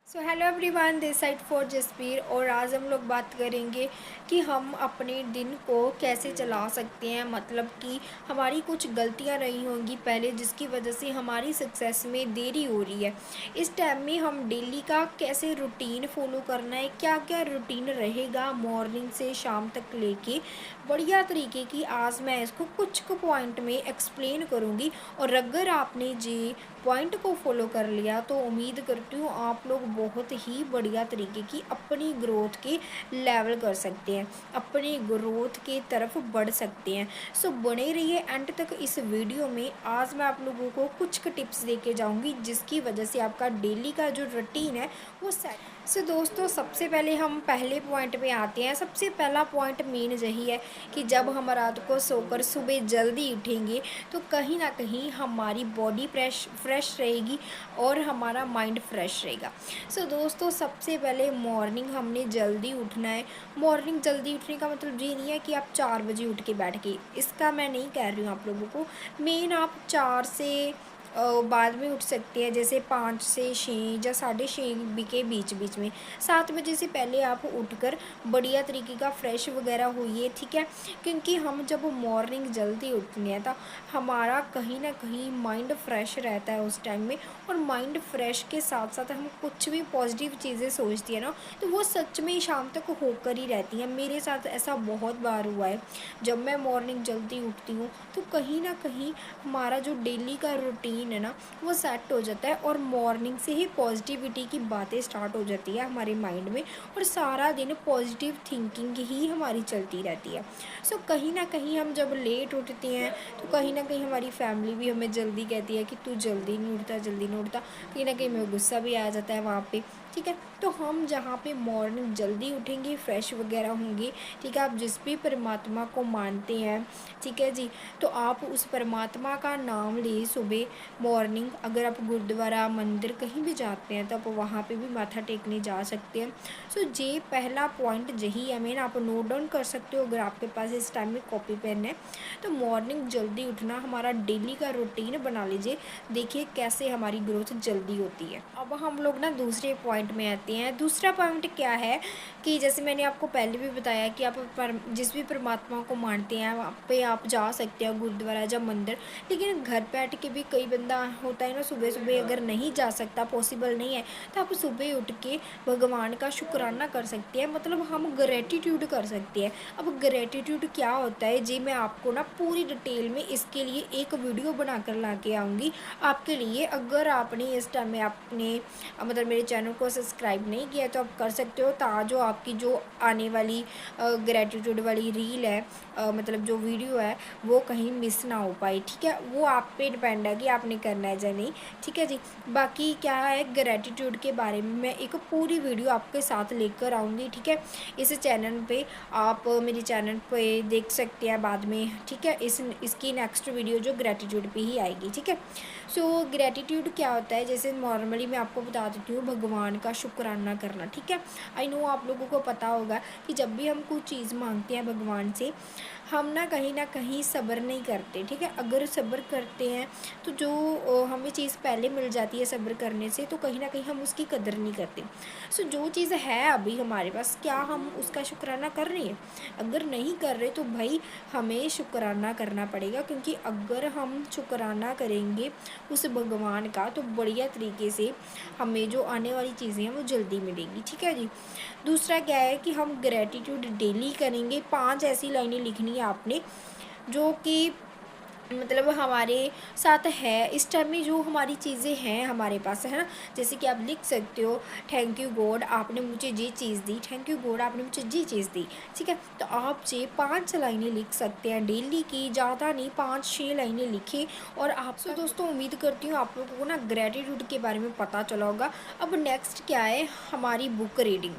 So hello everyone, this side for Jasbir. और आज हम लोग बात करेंगे कि हम अपने दिन को कैसे चला सकते हैं। मतलब कि हमारी कुछ गलतियां रही होंगी पहले, जिसकी वजह से हमारी सक्सेस में देरी हो रही है। इस टाइम में हम डेली का कैसे रूटीन फॉलो करना है, क्या क्या रूटीन रहेगा मॉर्निंग से शाम तक लेके बढ़िया तरीके की, आज मैं इसको कुछ को पॉइंट में एक्सप्लेन करूँगी। और अगर आपने जी पॉइंट को फॉलो कर लिया तो उम्मीद करती हूँ आप लोग बहुत ही बढ़िया तरीके की अपनी ग्रोथ के लेवल कर सकते हैं, अपनी ग्रोथ के तरफ बढ़ सकते हैं। सो बने रहिए एंड तक इस वीडियो में। आज मैं आप लोगों को कुछ टिप्स दे के जाऊँगी जिसकी वजह से आपका डेली का जो रूटीन है वो सेट। सो दोस्तों, सबसे पहले हम पहले पॉइंट पे आते हैं। सबसे पहला पॉइंट मेन यही है कि जब हम रात को सोकर सुबह जल्दी उठेंगे तो कहीं ना कहीं हमारी बॉडी फ्रेश रहेगी और हमारा माइंड फ्रेश रहेगा। सो दोस्तों, सबसे पहले मॉर्निंग हमने जल्दी उठना है। मॉर्निंग जल्दी उठने का मतलब ये नहीं है कि आप 4 बजे उठ के बैठ गए, इसका मैं नहीं कह रही हूँ आप लोगों को। मेन आप 4 से बाद में उठ सकते हैं, जैसे 5 से 6 या 6:30 के बीच बीच में। 7 बजे से पहले आप उठकर बढ़िया तरीके का फ्रेश वगैरह होइए, ठीक है। क्योंकि हम जब मॉर्निंग जल्दी उठते हैं तो हमारा कहीं ना कहीं माइंड फ्रेश रहता है उस टाइम में। और माइंड फ्रेश के साथ साथ हम कुछ भी पॉजिटिव चीज़ें सोचती है ना, तो वो सच में शाम तक होकर ही रहती हैं। मेरे साथ ऐसा बहुत बार हुआ है। जब मैं मॉर्निंग जल्दी उठती हूँ तो कहीं ना कहीं हमारा जो डेली का रूटीन है ना वो सेट हो जाता है और मॉर्निंग से ही पॉजिटिविटी की बातें स्टार्ट हो जाती है हमारे माइंड में। और सारा दिन पॉजिटिव थिंकिंग ही हमारी चलती रहती है। सो कहीं ना कहीं हम जब लेट उठते हैं तो कहीं ना कहीं हमारी फैमिली भी हमें जल्दी कहती है कि तू जल्दी नहीं उठता, जल्दी नहीं उठता। कहीं ना कहीं हमें गुस्सा भी आ जाता है वहाँ पे, ठीक है। तो हम जहाँ पे मॉर्निंग जल्दी उठेंगे, फ्रेश वगैरह होंगे, ठीक है। आप जिस भी परमात्मा को मानते हैं, ठीक है जी, तो आप उस परमात्मा का नाम ले सुबह मॉर्निंग। अगर आप गुरुद्वारा, मंदिर कहीं भी जाते हैं तो आप वहाँ पे भी माथा टेकने जा सकते हैं। सो ये पहला पॉइंट यही है, मेन आप नोट डाउन कर सकते हो अगर आपके पास इस टाइम में कॉपी पेन है। तो मॉर्निंग जल्दी उठना हमारा डेली का रूटीन बना लीजिए, देखिए कैसे हमारी ग्रोथ जल्दी होती है। अब हम लोग ना दूसरे पॉइंट में आते हैं। दूसरा पॉइंट क्या है कि जैसे मैंने आपको पहले भी बताया कि आप जिस भी परमात्मा को मानते हैं वहाँ पे आप जा सकते हो, गुरुद्वारा या मंदिर। लेकिन घर बैठ के भी कई बंदा होता है ना, सुबह सुबह अगर नहीं जा सकता, पॉसिबल नहीं है, तो आप सुबह उठ के भगवान का शुक्राना कर सकते हैं। मतलब हम ग्रेटिट्यूड कर सकते हैं। अब ग्रेटिट्यूड क्या होता है जी, मैं आपको ना पूरी डिटेल में इसके लिए एक वीडियो बना कर ला के आऊँगी आपके लिए। अगर आपने इस टाइम में आपने मतलब मेरे चैनल को सब्सक्राइब नहीं किया तो आप कर सकते हो, ताजो आपकी जो आने वाली ग्रेटिट्यूड वाली रील है, मतलब जो वीडियो है, वो कहीं मिस ना हो पाए, ठीक है। वो आप पे डिपेंड है कि आपने करना है या नहीं, ठीक है जी। बाकी क्या है, ग्रेटिट्यूड के बारे में मैं एक पूरी वीडियो आपके साथ लेकर आऊँगी, ठीक है। इस चैनल पे आप मेरे चैनल पे देख सकते हैं बाद में, ठीक है। इसकी नेक्स्ट वीडियो जो ग्रेटिट्यूड पे ही आएगी, ठीक है। सो ग्रेटिट्यूड क्या होता है, जैसे नॉर्मली मैं आपको बता देती हूँ, भगवान का शुक्राना करना, ठीक है। आई नो आप लोगों को पता होगा कि जब भी हम कुछ चीज़ मांगते हैं भगवान से, हम ना कहीं सब्र नहीं करते, ठीक है। अगर सब्र करते हैं तो जो हमें चीज़ पहले मिल जाती है सब्र करने से, तो कहीं ना कहीं हम उसकी कदर नहीं करते। सो जो चीज़ है अभी हमारे पास, क्या हम उसका शुक्राना कर रहे हैं? अगर नहीं कर रहे तो भाई हमें शुक्राना करना पड़ेगा, क्योंकि अगर हम शुक्राना करेंगे उस भगवान का तो बढ़िया तरीके से हमें जो आने वाली चीज़ें हैं वो जल्दी मिलेंगी, ठीक है जी। दूसरा क्या है कि हम ग्रेटिट्यूड डेली करेंगे। 5 ऐसी लाइनें लिखनी है आपने जो कि मतलब हमारे साथ है इस टाइम में, जो हमारी चीज़ें हैं हमारे पास, है ना। जैसे कि आप लिख सकते हो, थैंक यू गॉड आपने मुझे ये चीज़ दी, थैंक यू गॉड आपने मुझे ये चीज़ दी, ठीक है। तो आप ये 5 लाइनें लिख सकते हैं डेली की, ज़्यादा नहीं, 5-6 लाइनें लिखें। और आप सो दोस्तों, उम्मीद करती हूँ आप लोगों को ना ग्रेटिट्यूड के बारे में पता चला होगा। अब नेक्स्ट क्या है, हमारी बुक रीडिंग।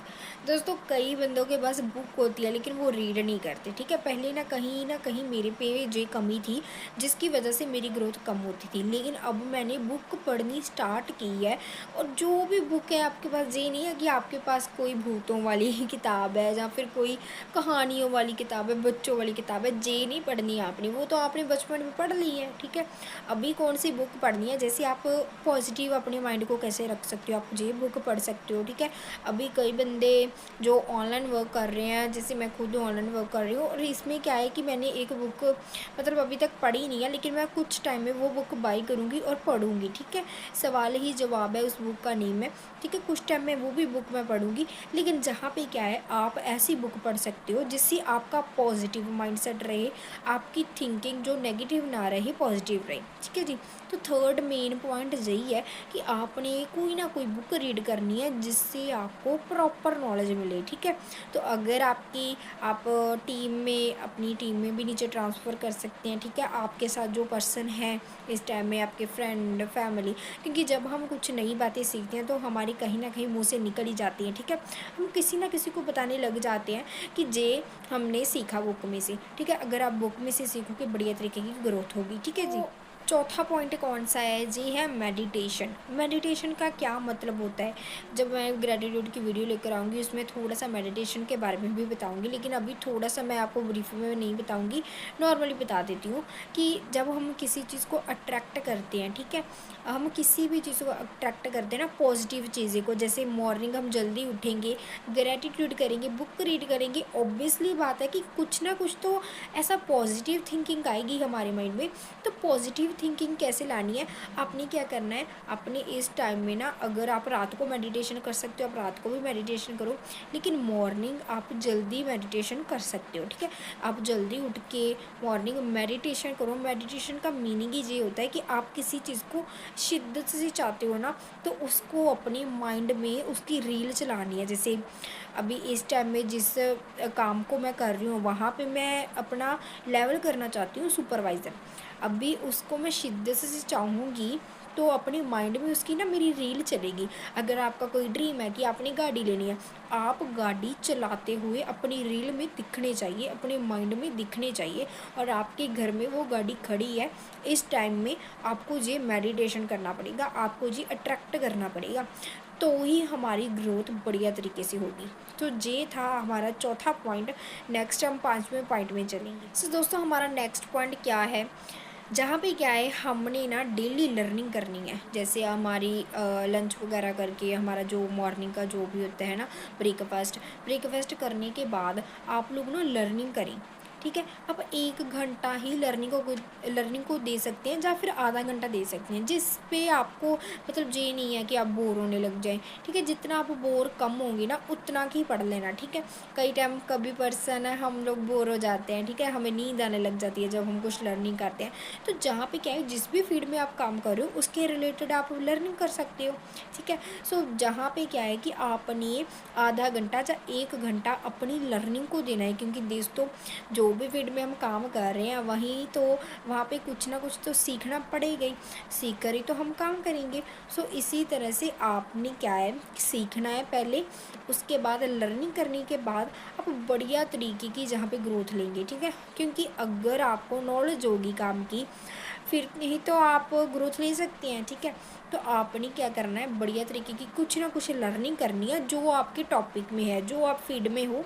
दोस्तों, कई बंदों के पास बुक होती है लेकिन वो रीड नहीं करते, ठीक है। पहले ना कहीं मेरे पे ये कमी थी जिसकी वजह से मेरी ग्रोथ कम होती थी। लेकिन अब मैंने बुक पढ़नी स्टार्ट की है, और जो भी बुक है आपके पास, ये नहीं है कि आपके पास कोई भूतों वाली किताब है या फिर कोई कहानियों वाली किताब है, बच्चों वाली किताब है, ये नहीं पढ़नी है आपने, वो तो आपने बचपन में पढ़ ली है, ठीक है। अभी कौन सी बुक पढ़नी है, जैसे आप पॉजिटिव अपने माइंड को कैसे रख सकते हो, आप ये बुक पढ़ सकते हो, ठीक है। अभी कई बंदे जो ऑनलाइन वर्क कर रहे हैं, जैसे मैं खुद ऑनलाइन वर्क कर रही हूँ, और इसमें क्या है कि मैंने एक बुक मतलब अभी तक पढ़ी नहीं है, लेकिन मैं कुछ टाइम में वो बुक बाई करूँगी और पढ़ूँगी, ठीक है। सवाल ही जवाब है उस बुक का नेम है, ठीक है। कुछ टाइम में वो भी बुक मैं पढ़ूँगी, लेकिन जहाँ पे क्या है, आप ऐसी बुक पढ़ सकते हो जिससे आपका पॉजिटिव माइंडसेट रहे, आपकी थिंकिंग जो नेगेटिव ना रहे, पॉजिटिव रहे, ठीक है जी। तो थर्ड मेन पॉइंट यही है कि आपने कोई ना कोई बुक रीड करनी है जिससे आपको प्रॉपर नॉलेज मिले, ठीक है। तो अगर आप टीम में, अपनी टीम में भी नीचे ट्रांसफ़र कर सकते हैं, ठीक है। आपके साथ जो पर्सन है इस टाइम में, आपके फ्रेंड, फैमिली, क्योंकि जब हम कुछ नई बातें सीखते हैं तो हमारी कहीं ना कहीं मुंह से निकल ही जाती हैं, ठीक है। हम किसी ना किसी को बताने लग जाते हैं कि जे हमने सीखा बुक में से, ठीक है। अगर आप बुक में से सीखोगे, बढ़िया तरीके की ग्रोथ होगी, ठीक है जी। चौथा पॉइंट कौन सा है जी, है मेडिटेशन। मेडिटेशन का क्या मतलब होता है, जब मैं ग्रेटिट्यूड की वीडियो लेकर आऊँगी उसमें थोड़ा सा मेडिटेशन के बारे में भी बताऊँगी, लेकिन अभी थोड़ा सा मैं आपको ब्रीफ में नहीं बताऊँगी, नॉर्मली बता देती हूँ कि जब हम किसी चीज़ को अट्रैक्ट करते हैं, ठीक है, हम किसी भी चीज़ को अट्रैक्ट करते हैं ना, पॉजिटिव चीज़ें को, जैसे मॉर्निंग हम जल्दी उठेंगे, ग्रेटिट्यूड करेंगे, बुक रीड करेंगे, ऑब्वियसली बात है कि कुछ ना कुछ तो ऐसा पॉजिटिव थिंकिंग आएगी हमारे माइंड में। तो पॉजिटिव थिंकिंग कैसे लानी है, आपने क्या करना है, आपने इस टाइम में ना, अगर आप रात को मेडिटेशन कर सकते हो, आप रात को भी मेडिटेशन करो, लेकिन मॉर्निंग आप जल्दी मेडिटेशन कर सकते हो, ठीक है। आप जल्दी उठ के मॉर्निंग मेडिटेशन करो। मेडिटेशन का मीनिंग ही ये होता है कि आप किसी चीज़ को शिद्दत से चाहते हो ना, तो उसको अपने माइंड में उसकी रील चलानी है। जैसे अभी इस टाइम में जिस काम को मैं कर रही हूँ, वहाँ पे मैं अपना लेवल करना चाहती हूँ सुपरवाइज़र। अभी उसको मैं शिद्दत से चाहूँगी तो अपने माइंड में उसकी ना मेरी रील चलेगी। अगर आपका कोई ड्रीम है कि आपने गाड़ी लेनी है, आप गाड़ी चलाते हुए अपनी रील में दिखने चाहिए, अपने माइंड में दिखने चाहिए, और आपके घर में वो गाड़ी खड़ी है, इस टाइम में आपको ये मेडिटेशन करना पड़ेगा, आपको ये अट्रैक्ट करना पड़ेगा, तो ही हमारी ग्रोथ बढ़िया तरीके से होगी। तो ये था हमारा चौथा पॉइंट। नेक्स्ट हम पाँचवें पॉइंट में चलेंगे। सो दोस्तों, हमारा नेक्स्ट पॉइंट क्या है, जहाँ पे क्या है, हमने ना डेली लर्निंग करनी है। जैसे हमारी लंच वगैरह करके, हमारा जो मॉर्निंग का जो भी होता है ना, ब्रेकफास्ट करने के बाद आप लोग ना लर्निंग करें, ठीक है। आप 1 घंटा ही लर्निंग को दे सकते हैं, या फिर आधा घंटा दे सकते हैं, जिस पे आपको मतलब ये नहीं है कि आप बोर होने लग जाएं, ठीक है। जितना आप बोर कम होंगे ना, उतना ही पढ़ लेना, ठीक है। कई टाइम कभी पर्सन है, हम लोग बोर हो जाते हैं, ठीक है, हमें नींद आने लग जाती है जब हम कुछ लर्निंग करते हैं। तो जहाँ पे क्या है, जिस भी फील्ड में आप काम कर रहे हो उसके रिलेटेड आप लर्निंग कर सकते हो, ठीक है। सो जहाँ पे क्या है कि आपने आधा घंटा या 1 घंटा अपनी लर्निंग को देना है, क्योंकि दोस्तों जो भी फील्ड में हम काम कर रहे हैं, वहीं तो वहाँ पे कुछ ना कुछ तो सीखना पड़ेगा ही, सीख कर ही तो हम काम करेंगे। सो इसी तरह से आपने क्या है, सीखना है पहले, उसके बाद लर्निंग करने के बाद आप बढ़िया तरीके की जहाँ पे ग्रोथ लेंगे, ठीक है। क्योंकि अगर आपको नॉलेज होगी काम की, फिर ही तो आप ग्रोथ ले सकते हैं, ठीक है। तो आपने क्या करना है, बढ़िया तरीके की कुछ ना कुछ लर्निंग करनी है, जो आपके टॉपिक में है, जो आप फील्ड में हो,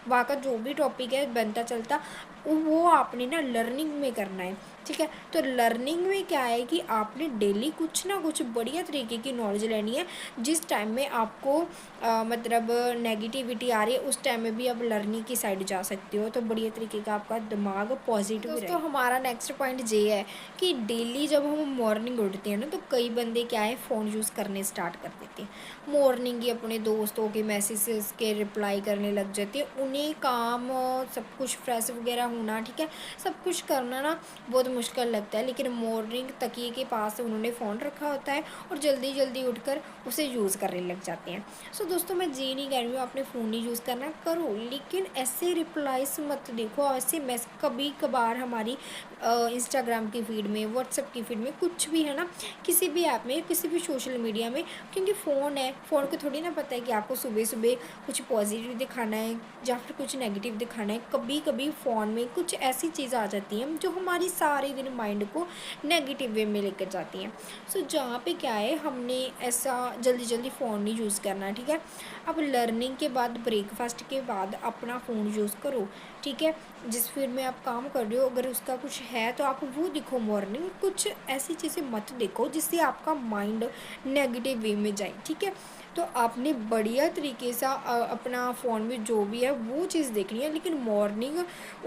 वहाँ का जो भी टॉपिक है बनता चलता, वो आपने ना लर्निंग में करना है, ठीक है। तो लर्निंग में क्या है कि आपने डेली कुछ ना कुछ बढ़िया तरीके की नॉलेज लेनी है। जिस टाइम में आपको मतलब नेगेटिविटी आ रही है, उस टाइम में भी आप लर्निंग की साइड जा सकते हो, तो बढ़िया तरीके का आपका दिमाग पॉजिटिव रहे। दोस्तों, हमारा नेक्स्ट पॉइंट ये है कि डेली जब हम मॉर्निंग उठते हैं ना, तो कई बंदे क्या है, फ़ोन यूज़ करने स्टार्ट कर देते हैं। मॉर्निंग ही अपने दोस्तों के मैसेजेस के रिप्लाई करने लग जाते हैं। उन्हें काम सब कुछ फ्रेश वगैरह होना, ठीक है, सब कुछ करना ना बहुत मुश्किल लगता है, लेकिन मॉर्निंग तकिए के पास उन्होंने फ़ोन रखा होता है और जल्दी जल्दी उठकर उसे यूज़ करने लग जाते हैं। सो दोस्तों, मैं ये नहीं कह रही हूँ आपने फ़ोन नहीं यूज़ करना, करो, लेकिन ऐसे रिप्लाइज मत देखो, ऐसे कभी कभार हमारी इंस्टाग्राम की फीड में, व्हाट्सएप की फीड में, कुछ भी है ना, किसी भी ऐप में किसी भी सोशल मीडिया में, क्योंकि फ़ोन है, फ़ोन को थोड़ी ना पता है कि आपको सुबह सुबह कुछ पॉजिटिव दिखाना है या फिर कुछ नेगेटिव दिखाना है। कभी कभी फ़ोन में कुछ ऐसी चीज़ आ जाती हैं जो हमारी सारे दिन माइंड को नेगेटिव वे में लेकर जाती हैं। सो जहाँ पे क्या है, हमने ऐसा जल्दी जल्दी फ़ोन नहीं यूज़ करना है, ठीक है। अब लर्निंग के बाद, ब्रेकफास्ट के बाद अपना फ़ोन यूज़ करो, ठीक है। जिस फील्ड में आप काम कर रहे हो अगर उसका कुछ है तो आप वो देखो। मॉर्निंग कुछ ऐसी चीज़ें मत देखो जिससे आपका माइंड नेगेटिव वे में जाए, ठीक है। तो आपने बढ़िया तरीके से अपना फ़ोन में जो भी है वो चीज़ देखनी है, लेकिन मॉर्निंग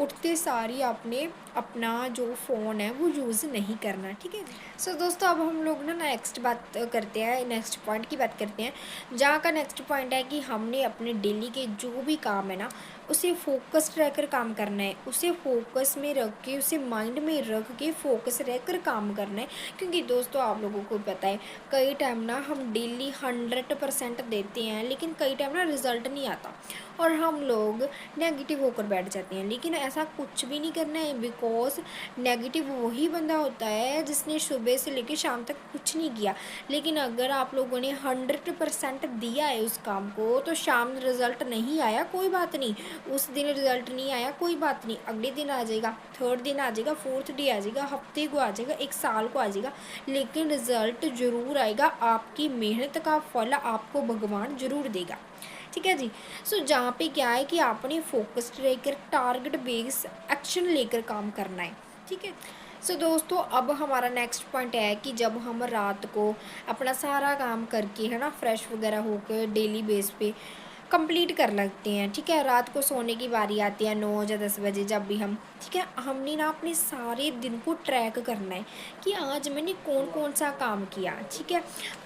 उठते सारी आपने अपना जो फ़ोन है वो यूज़ नहीं करना, ठीक है। सो दोस्तों, अब हम लोग ना नेक्स्ट बात करते हैं, नेक्स्ट पॉइंट की बात करते हैं, जहाँ का नेक्स्ट पॉइंट है कि हमने अपने डेली के जो भी काम है ना उसे फोकस्ड रहकर काम करना है, उसे फोकस में रख के, उसे माइंड में रख के फोकस रहकर काम करना है। क्योंकि दोस्तों आप लोगों को पता है कई टाइम ना हम डेली 100% देते हैं, लेकिन कई टाइम ना रिज़ल्ट नहीं आता और हम लोग नेगेटिव होकर बैठ जाते हैं। लेकिन ऐसा कुछ भी नहीं करना है, बिकॉज नेगेटिव वही बंदा होता है जिसने सुबह से लेकर शाम तक कुछ नहीं किया। लेकिन अगर आप लोगों ने 100% दिया है उस काम को, तो शाम रिज़ल्ट नहीं आया कोई बात नहीं, उस दिन रिज़ल्ट नहीं आया कोई बात नहीं, अगले दिन आ जाएगा, थर्ड दिन आ जाएगा, फोर्थ डे आ जाएगा, हफ्ते को आ जाएगा, एक साल को आ जाएगा, लेकिन रिज़ल्ट ज़रूर आएगा। आपकी मेहनत का फल आपको भगवान ज़रूर देगा, ठीक है जी। सो जहाँ पे क्या है कि आपने फोकस्ड रहकर टारगेट बेस एक्शन लेकर काम करना है, ठीक है। सो दोस्तों, अब हमारा नेक्स्ट पॉइंट है कि जब हम रात को अपना सारा काम करके, है ना, फ्रेश वगैरह होकर डेली बेस पे कंप्लीट कर लगते हैं, ठीक है। रात को सोने की बारी आती है 9 या 10 बजे, जब भी हम, ठीक है, हमने ना अपने सारे दिन को ट्रैक करना है कि आज मैंने कौन कौन सा काम किया, ठीक है।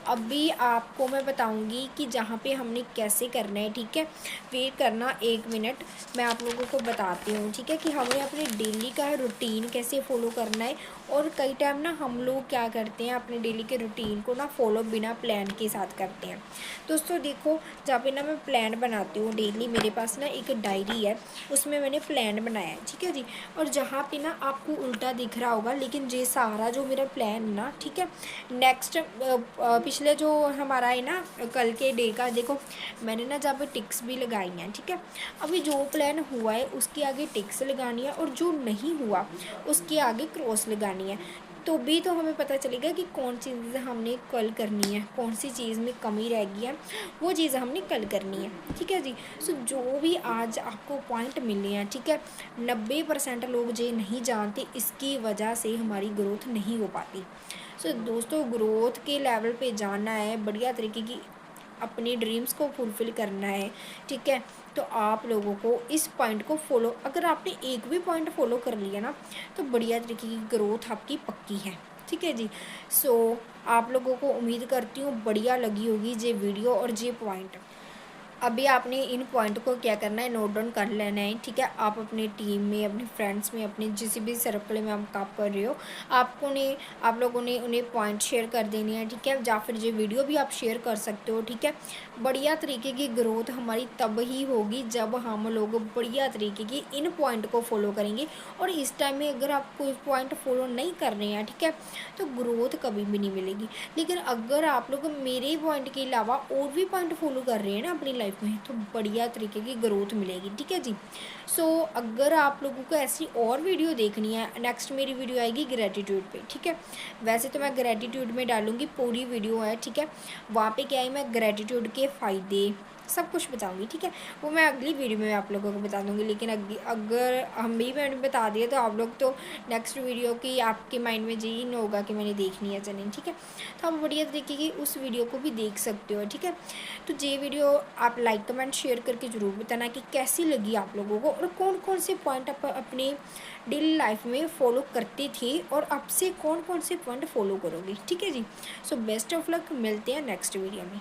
अभी आपको मैं बताऊंगी कि जहाँ पे हमने कैसे करना है, ठीक है। वेट करना 1 मिनट, मैं आप लोगों को बताती हूँ, ठीक है, कि हमें अपने डेली का रूटीन कैसे फॉलो करना है। और कई टाइम ना हम लोग क्या करते हैं, अपने डेली के रूटीन को ना फॉलो बिना प्लान के साथ करते हैं। दोस्तों देखो, जहाँ पे ना मैं प्लान बनाती हूँ डेली, मेरे पास ना एक डायरी है, उसमें मैंने प्लान बनाया है, ठीक है जी। और जहाँ पे ना आपको उल्टा दिख रहा होगा, लेकिन ये सारा जो मेरा प्लान ना, ठीक है, नेक्स्ट पिछले जो हमारा है ना कल के डे का, देखो मैंने ना जहाँ पे टिक्स भी लगाई हैं, ठीक है। अभी जो प्लान हुआ है उसके आगे टिक्स लगानी है और जो नहीं हुआ उसके आगे क्रॉस लगानी है। तो भी तो हमें पता चलेगा कि कौन सी चीज़ हमने कल करनी है, कौन सी चीज़ में कमी रह गई है, वो चीज़ हमने कल करनी है, ठीक है जी। सो जो भी आज आपको पॉइंट मिले हैं, ठीक है, 90% लोग ये नहीं जानते, इसकी वजह से हमारी ग्रोथ नहीं हो पाती। सो दोस्तों, ग्रोथ के लेवल पे जाना है, बढ़िया तरीके की अपने ड्रीम्स को फुलफ़िल करना है, ठीक है। तो आप लोगों को इस पॉइंट को फॉलो, अगर आपने एक भी पॉइंट फॉलो कर लिया ना, तो बढ़िया तरीके की ग्रोथ आपकी पक्की है, ठीक है जी। सो आप लोगों को उम्मीद करती हूँ बढ़िया लगी होगी ये वीडियो और ये पॉइंट। अभी आपने इन पॉइंट को क्या करना है, नोट डाउन कर लेना है, ठीक है। आप अपनी टीम में, अपने फ्रेंड्स में, अपने जिस भी सर्कल में आप काम कर रहे हो, आप लोगों ने उन्हें पॉइंट शेयर कर देनी है, ठीक है। या फिर ये वीडियो भी आप शेयर कर सकते हो, ठीक है। बढ़िया तरीके की ग्रोथ हमारी तब ही होगी जब हम लोग बढ़िया तरीके की इन पॉइंट को फॉलो करेंगे। और इस टाइम में अगर आप कोई पॉइंट फॉलो नहीं कर रहे हैं, ठीक है, तो ग्रोथ कभी भी नहीं मिलेगी। लेकिन अगर आप लोग मेरे पॉइंट के अलावा और भी पॉइंट फॉलो कर रहे हैं ना अपनी लाइफ में, तो बढ़िया तरीके की ग्रोथ मिलेगी, ठीक है जी। सो अगर आप लोगों को ऐसी और वीडियो देखनी है, नेक्स्ट मेरी वीडियो आएगी ग्रेटिट्यूड पे, ठीक है। वैसे तो मैं ग्रेटिट्यूड में डालूंगी, पूरी वीडियो है, ठीक है। वहाँ पे क्या है, मैं ग्रेटिट्यूड के फ़ायदे सब कुछ बताऊंगी, ठीक है। वो मैं अगली वीडियो में आप लोगों को बता दूंगी। लेकिन अगर हम भी मैंने बता दिया तो आप लोग तो नेक्स्ट वीडियो की आपके माइंड में यही नहीं होगा कि मैंने देखनी है चैनल, ठीक है। तो आप बढ़िया तरीके की उस वीडियो को भी देख सकते हो, ठीक है। तो ये वीडियो आप लाइक कमेंट शेयर करके ज़रूर बताना कि कैसी लगी आप लोगों को, और कौन कौन से पॉइंट आप अपने डेली लाइफ में फॉलो करते थे और अब से कौन कौन से पॉइंट फॉलो करोगे, ठीक है जी। सो बेस्ट ऑफ लक, मिलते हैं नेक्स्ट वीडियो में।